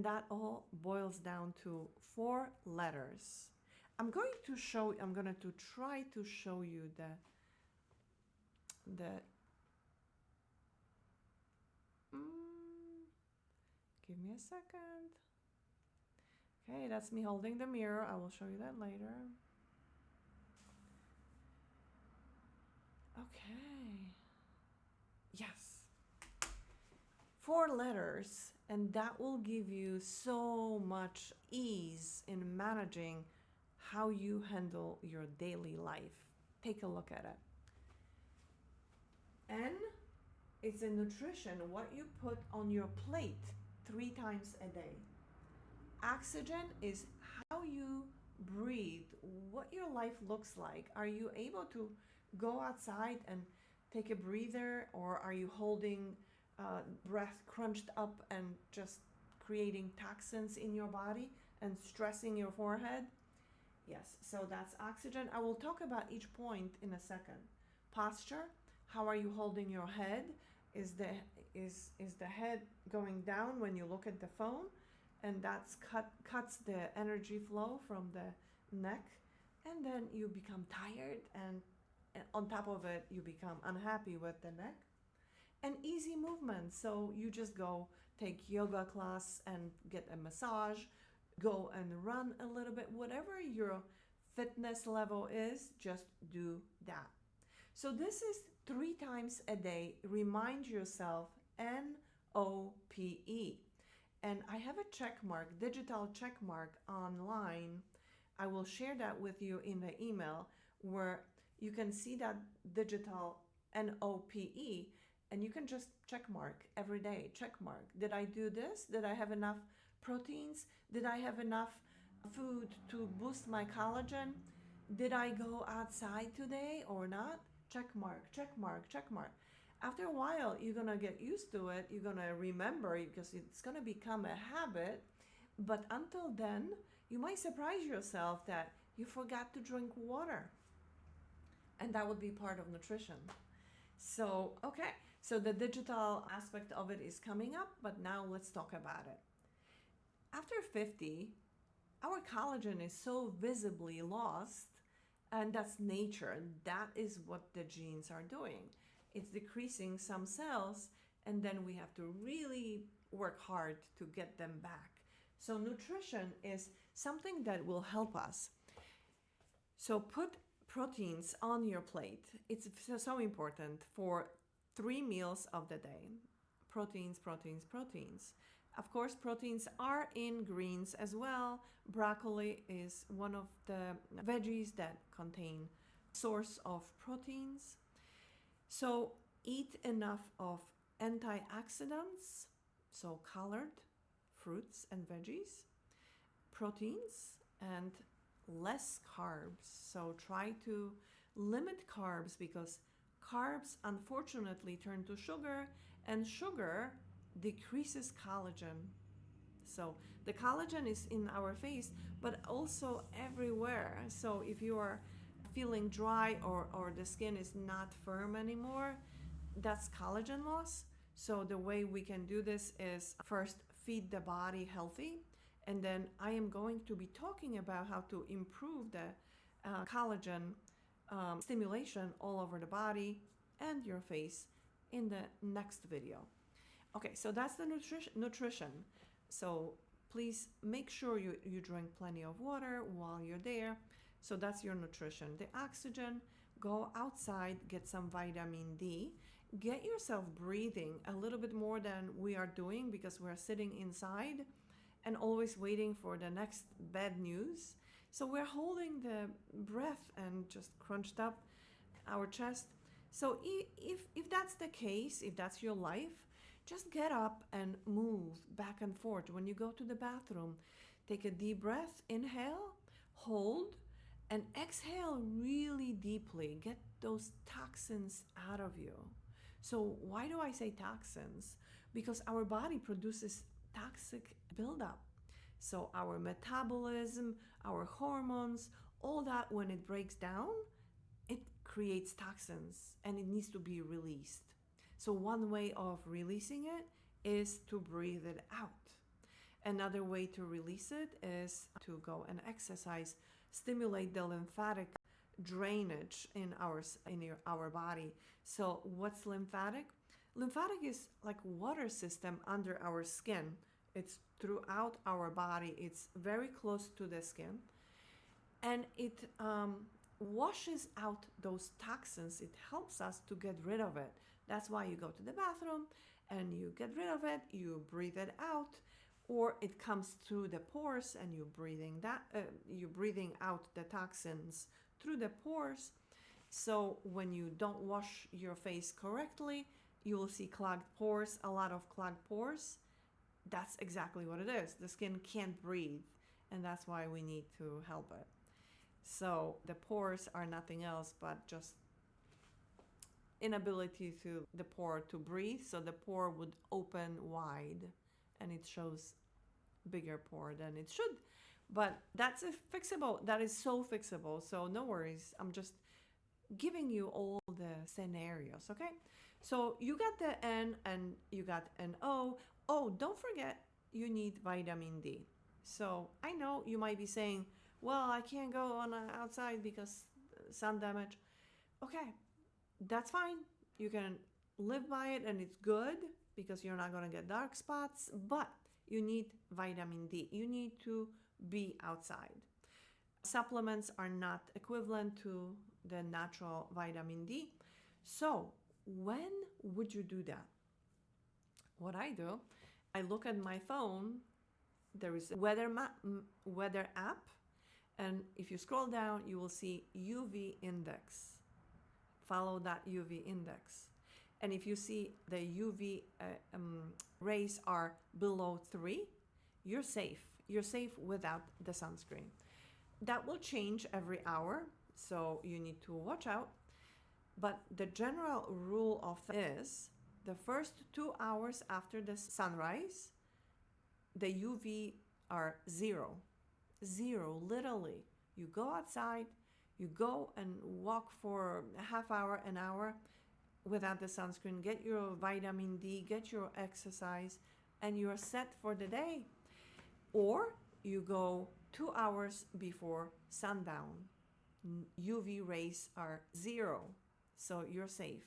that all boils down to 4 letters. I'm going to try to show you give me a second. Okay, that's me holding the mirror. I will show you that later. Okay. Yes. 4 letters, and that will give you so much ease in managing how you handle your daily life. Take a look at it. N is a nutrition, what you put on your plate 3 times a day. Oxygen is how you breathe, what your life looks like. Are you able to go outside and take a breather, or are you holding breath crunched up and just creating toxins in your body and stressing your forehead? Yes, so that's oxygen. I will talk about each point in a second. Posture, how are you holding your head? Is the head going down when you look at the phone? And that's cuts the energy flow from the neck, and then you become tired, and on top of it you become unhappy with the neck. And easy movement, so you just go take yoga class and get a massage, go and run a little bit, whatever your fitness level is, just do that. So this is 3 times a day. Remind yourself, N.O.P.E. And I have a check mark, digital check mark online. I will share that with you in the email, where you can see that digital N.O.P.E. and you can just check mark every day, check mark. Did I do this? Did I have enough proteins? Did I have enough food to boost my collagen? Did I go outside today or not? Check mark, check mark, check mark. After a while, you're going to get used to it. You're going to remember, because it's going to become a habit. But until then, you might surprise yourself that you forgot to drink water. And that would be part of nutrition. So, okay. So the digital aspect of it is coming up, but now let's talk about it. After 50, our collagen is so visibly lost, and that's nature. That is what the genes are doing. It's decreasing some cells, and then we have to really work hard to get them back. So nutrition is something that will help us. So put proteins on your plate. It's so important for 3 meals of the day. Proteins, proteins, proteins. Of course, proteins are in greens as well. Broccoli is one of the veggies that contain source of proteins. So eat enough of antioxidants, so colored fruits and veggies, proteins, and less carbs. So try to limit carbs, because carbs unfortunately turn to sugar, and sugar decreases collagen. So the collagen is in our face, but also everywhere. So if you are feeling dry, or the skin is not firm anymore, that's collagen loss. So the way we can do this is first feed the body healthy, and then I am going to be talking about how to improve the collagen stimulation all over the body and your face in the next video. Okay, so that's the nutrition. So please make sure you drink plenty of water while you're there. So that's your nutrition. The oxygen, go outside, get some vitamin D, get yourself breathing a little bit more than we are doing, because we're sitting inside and always waiting for the next bad news. So we're holding the breath and just crunched up our chest. So if that's the case, if that's your life, just get up and move back and forth. When you go to the bathroom, take a deep breath, inhale, hold, and exhale really deeply. Get those toxins out of you. So why do I say toxins? Because our body produces toxic buildup. So our metabolism, our hormones, all that, when it breaks down, it creates toxins and it needs to be released. So one way of releasing it is to breathe it out. Another way to release it is to go and exercise, stimulate the lymphatic drainage in our body. So what's lymphatic? Lymphatic is like water system under our skin. It's throughout our body. It's very close to the skin, and it washes out those toxins. It helps us to get rid of it. That's why you go to the bathroom and you get rid of it. You breathe it out, or it comes through the pores, and you're breathing out the toxins through the pores. So when you don't wash your face correctly, you will see clogged pores, a lot of clogged pores. That's exactly what it is. The skin can't breathe, and that's why we need to help it. So the pores are nothing else but just inability to the pore to breathe. So the pore would open wide, and it shows bigger pore than it should. But that's fixable. That is so fixable. So no worries. I'm just giving you all the scenarios, okay? So you got the N and you got N.O. Oh, don't forget you need vitamin D. So I know you might be saying, well, I can't go on outside because sun damage. Okay, that's fine. You can live by it and it's good because you're not going to get dark spots, but you need vitamin D. You need to be outside. Supplements are not equivalent to the natural vitamin D. So when would you do that? What I do, I look at my phone. There is a weather app, and if you scroll down, you will see UV index. Follow that UV index. And if you see the UV rays are below 3, you're safe. You're safe without the sunscreen. That will change every hour, so you need to watch out. But the general rule of thumb is the first 2 hours after the sunrise, the UV are 0. 0, literally. You go outside, you go and walk for a half hour, an hour without the sunscreen, get your vitamin D, get your exercise, and you're set for the day. Or you go 2 hours before sundown. UV rays are 0, so you're safe.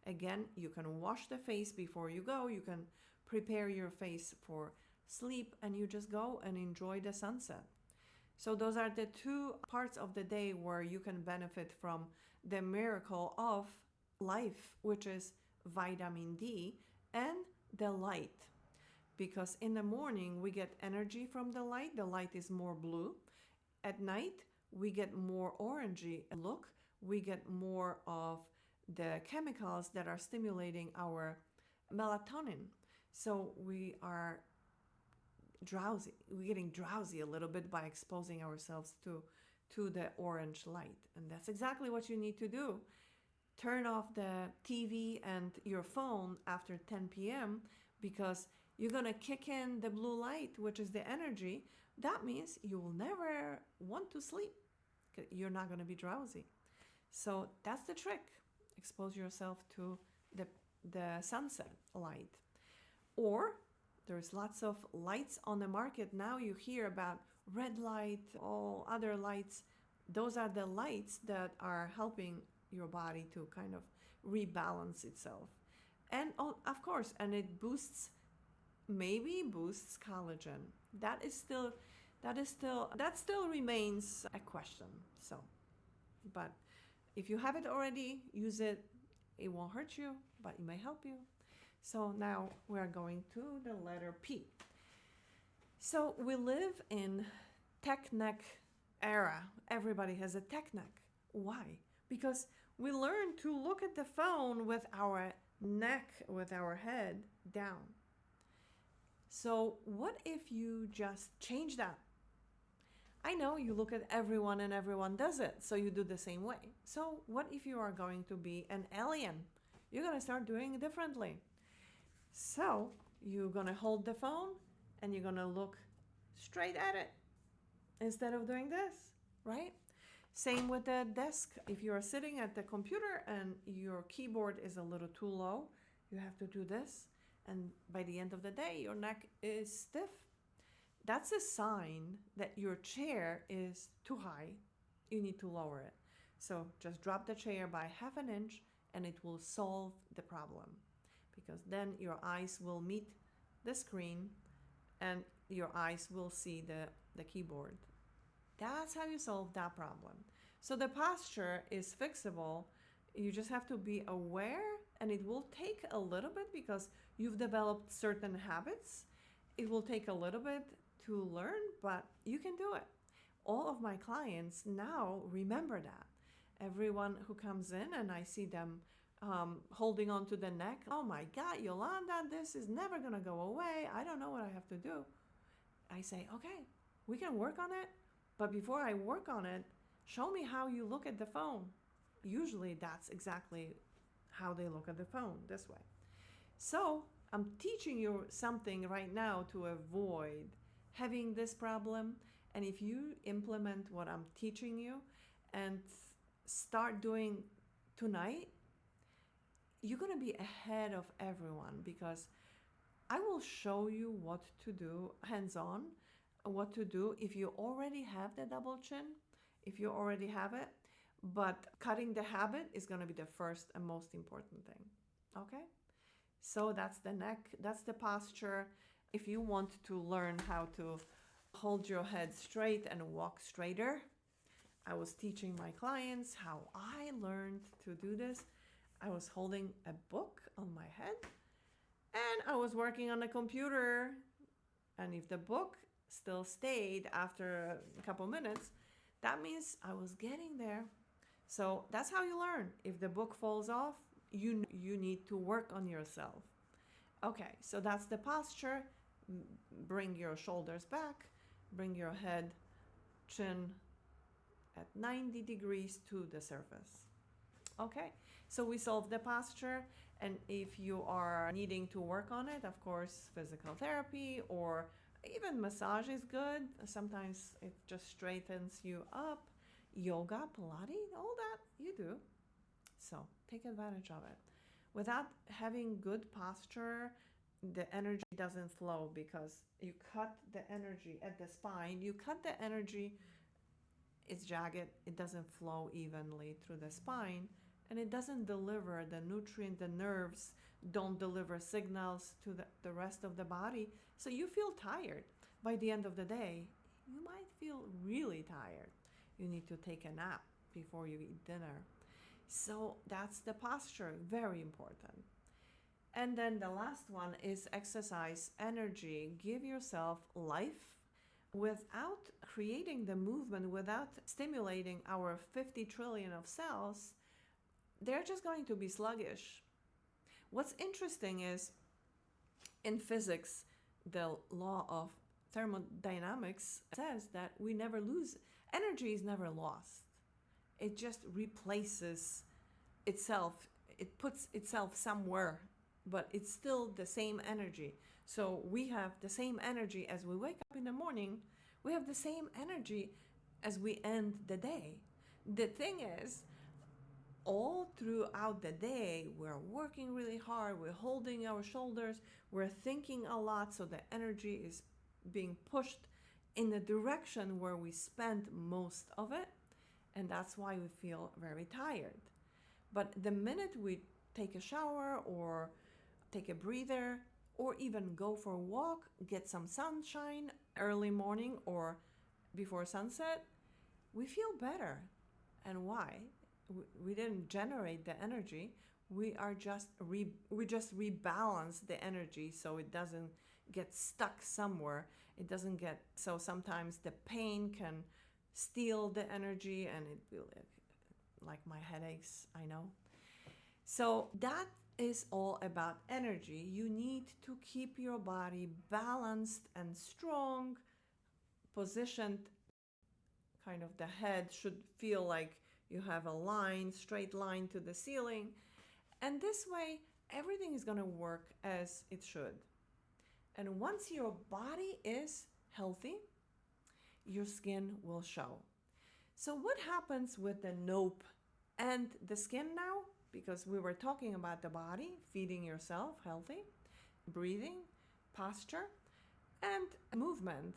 Again, you can wash the face before you go. You can prepare your face for sleep, and you just go and enjoy the sunset. So those are the 2 parts of the day where you can benefit from the miracle of life, which is vitamin D and the light. Because in the morning, we get energy from the light. The light is more blue. At night, we get more orangey look. We get more of the chemicals that are stimulating our melatonin. So we are drowsy. We're getting drowsy a little bit by exposing ourselves to the orange light. And that's exactly what you need to do. Turn off the TV and your phone after 10 p.m. because you're going to kick in the blue light, which is the energy. That means you will never want to sleep. You're not going to be drowsy. So that's the trick. Expose yourself to the sunset light. Or there's lots of lights on the market. Now you hear about red light, all other lights. Those are the lights that are helping your body to kind of rebalance itself. And of course, and it boosts collagen. That still remains a question. So, but if you have it already, use it. It won't hurt you, but it may help you. So now we're going to the letter P. So we live in tech neck era. Everybody has a tech neck. Why? Because we learn to look at the phone with our neck, with our head down. So what if you just change that? I know you look at everyone and everyone does it, so you do the same way. So what if you are going to be an alien? You're going to start doing it differently. So you're going to hold the phone and you're going to look straight at it instead of doing this, right? Same with the desk. If you are sitting at the computer and your keyboard is a little too low, you have to do this. And by the end of the day, your neck is stiff. that's a sign that your chair is too high. You need to lower it. So just drop the chair by half an inch and it will solve the problem, because then your eyes will meet the screen and your eyes will see the keyboard. That's how you solve that problem. So the posture is fixable. You just have to be aware, and it will take a little bit because you've developed certain habits. It will take a little bit to learn, but you can do it. All of my clients now remember that. Everyone who comes in and I see them holding on to the neck, oh my God, Yolanda, this is never going to go away. I don't know what I have to do. I say, okay, we can work on it. But before I work on it, show me how you look at the phone. Usually that's exactly how they look at the phone, this way. So I'm teaching you something right now to avoid having this problem. And if you implement what I'm teaching you and start doing tonight, you're going to be ahead of everyone, because I will show you what to do hands-on, what to do if you already have the double chin, if you already have it. But cutting the habit is going to be the first and most important thing. Okay? So that's the neck, that's the posture. If you want to learn how to hold your head straight and walk straighter, I was teaching my clients how I learned to do this. I was holding a book on my head and I was working on a computer. And if the book still stayed after a couple minutes, that means I was getting there. So that's how you learn. If the book falls off, you need to work on yourself. Okay, so that's the posture. Bring your shoulders back, bring your head, chin at 90 degrees to the surface. Okay, so we solved the posture. And if you are needing to work on it, of course, physical therapy or even massage is good. Sometimes it just straightens you up. Yoga, Pilates, all that you do. So take advantage of it. Without having good posture, the energy doesn't flow, because you cut the energy at the spine. You cut the energy, it's jagged. It doesn't flow evenly through the spine, and it doesn't deliver the nutrient. The nerves don't deliver signals to the rest of the body. So you feel tired. By the end of the day, you might feel really tired. You need to take a nap before you eat dinner. So that's the posture, very important. And then the last one is exercise energy. Give yourself life without creating the movement, without stimulating our 50 trillion of cells. They're just going to be sluggish. What's interesting is in physics, the law of thermodynamics says that we never lose. Energy is never lost. It just replaces itself. It puts itself somewhere, but it's still the same energy. So we have the same energy as we wake up in the morning. We have the same energy as we end the day. The thing is, all throughout the day, we're working really hard, we're holding our shoulders, we're thinking a lot, so the energy is being pushed in the direction where we spend most of it, and that's why we feel very tired. But the minute we take a shower or take a breather or even go for a walk, get some sunshine early morning or before sunset, we feel better. And why? We didn't generate the energy. We just rebalance the energy so it doesn't get stuck somewhere. It doesn't get, so sometimes the pain can steal the energy, and it will, like my headaches, I know. So that is all about energy. You need to keep your body balanced and strong, positioned. Kind of the head should feel like you have a line, straight line to the ceiling. And this way, everything is going to work as it should. And once your body is healthy, your skin will show. So what happens with the N.O.P.E and the skin now? Because we were talking about the body, feeding yourself healthy, breathing, posture, and movement.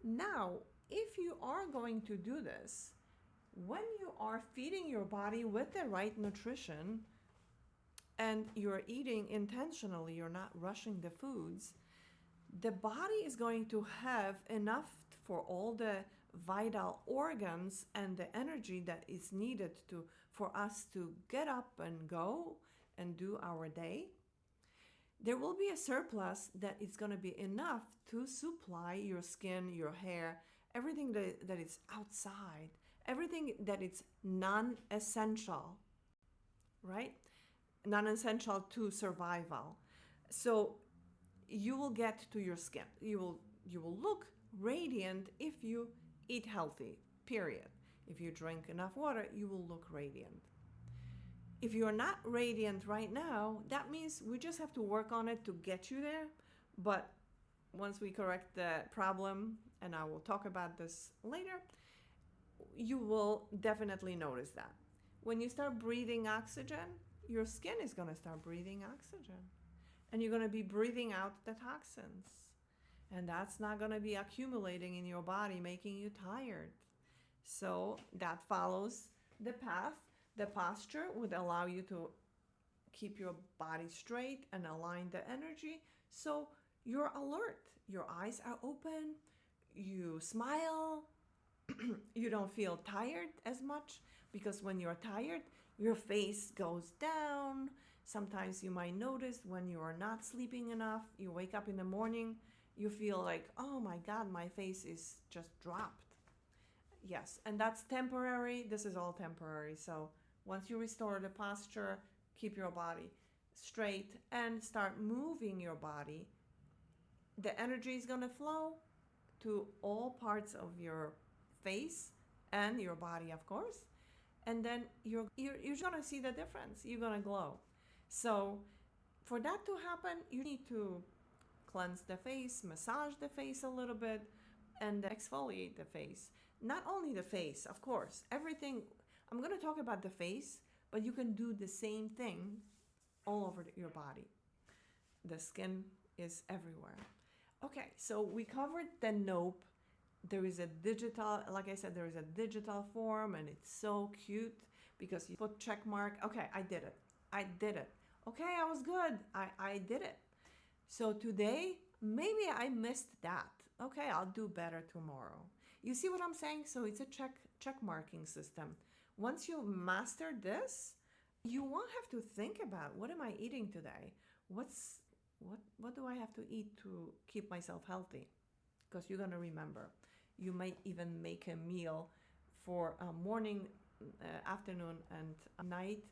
Now, if you are going to do this, when you are feeding your body with the right nutrition and you're eating intentionally, you're not rushing the foods, the body is going to have enough for all the vital organs and the energy that is needed to for us to get up and go and do our day. There will be a surplus that is going to be enough to supply your skin, your hair, everything that is outside, everything that is non-essential, right? Non-essential to survival. So you will get to your skin. You will look radiant if you eat healthy. Period. If you drink enough water, you will look radiant. If you're not radiant right now, that means we just have to work on it to get you there. But once we correct the problem, and I will talk about this later, you will definitely notice that. When you start breathing oxygen, your skin is going to start breathing oxygen. And you're going to be breathing out the toxins. And that's not going to be accumulating in your body, making you tired. So that follows the path. The posture would allow you to keep your body straight and align the energy. So you're alert. Your eyes are open. You smile. You don't feel tired as much, because when you're tired, your face goes down. Sometimes you might notice when you are not sleeping enough, you wake up in the morning, you feel like, oh my God, my face is just dropped. Yes, and that's temporary. This is all temporary. So once you restore the posture, keep your body straight and start moving your body, the energy is going to flow to all parts of your face and your body, of course. And then you're going to see the difference. You're going to glow. So for that to happen, you need to cleanse the face, massage the face a little bit, and exfoliate the face. Not only the face, of course, everything. I'm going to talk about the face, but you can do the same thing all over your body. The skin is everywhere. Okay, so we covered the N.O.P.E. There is a digital, like I said, there is a digital form, and it's so cute because you put check mark. Okay, I did it. I did it. Okay, I was good. I did it. So today, maybe I missed that. Okay, I'll do better tomorrow. You see what I'm saying? So it's a check marking system. Once you master this, you won't have to think about, what am I eating today? What do I have to eat to keep myself healthy? Because you're going to remember. You might even make a meal for morning, afternoon, and night.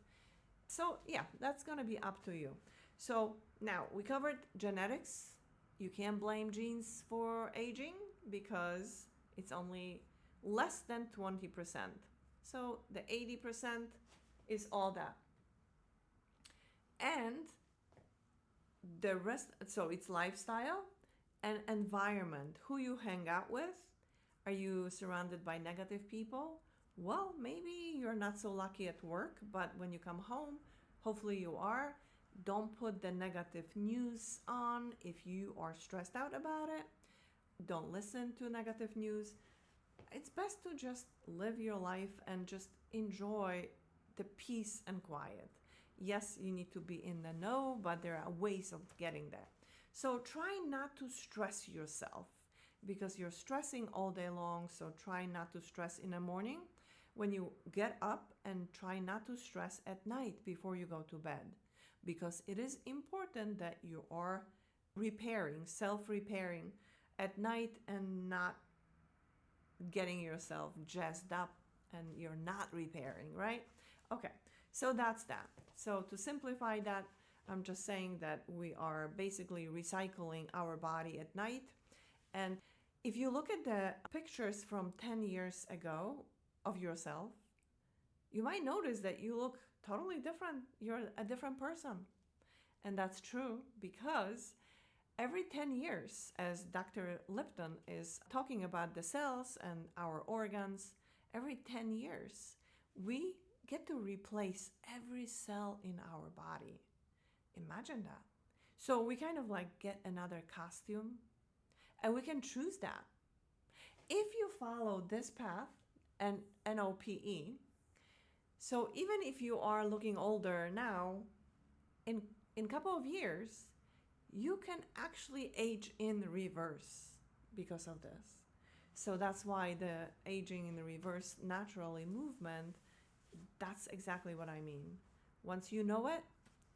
So yeah, that's going to be up to you. So now we covered genetics. You can't blame genes for aging because it's only less than 20%. So the 80% is all that. And the rest, so it's lifestyle and environment, who you hang out with. Are you surrounded by negative people? Well, maybe you're not so lucky at work, but when you come home, hopefully you are. Don't put the negative news on if you are stressed out about it. Don't listen to negative news. It's best to just live your life and just enjoy the peace and quiet. Yes, you need to be in the know, but there are ways of getting there. So try not to stress yourself because you're stressing all day long. So try not to stress in the morning when you get up, and try not to stress at night before you go to bed, because it is important that you are repairing, self-repairing at night and not getting yourself jazzed up and you're not repairing, right? Okay, so that's that. So to simplify that, I'm just saying that we are basically recycling our body at night. And if you look at the pictures from 10 years ago of yourself, you might notice that you look totally different. You're a different person. And that's true because every 10 years, as Dr. Lipton is talking about the cells and our organs, every 10 years, we get to replace every cell in our body. Imagine that. So we kind of like get another costume, and we can choose that. if you follow this path and N.O.P.E, so even if you are looking older now, in a couple of years, you can actually age in reverse because of this. So that's why the aging in the reverse naturally movement, that's exactly what I mean. Once you know it,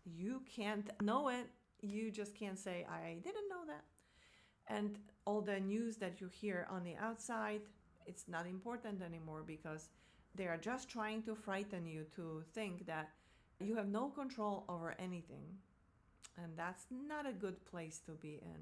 you can't know it. You just can't say, I didn't know that. And all the news that you hear on the outside, it's not important anymore because they are just trying to frighten you to think that you have no control over anything. And that's not a good place to be in.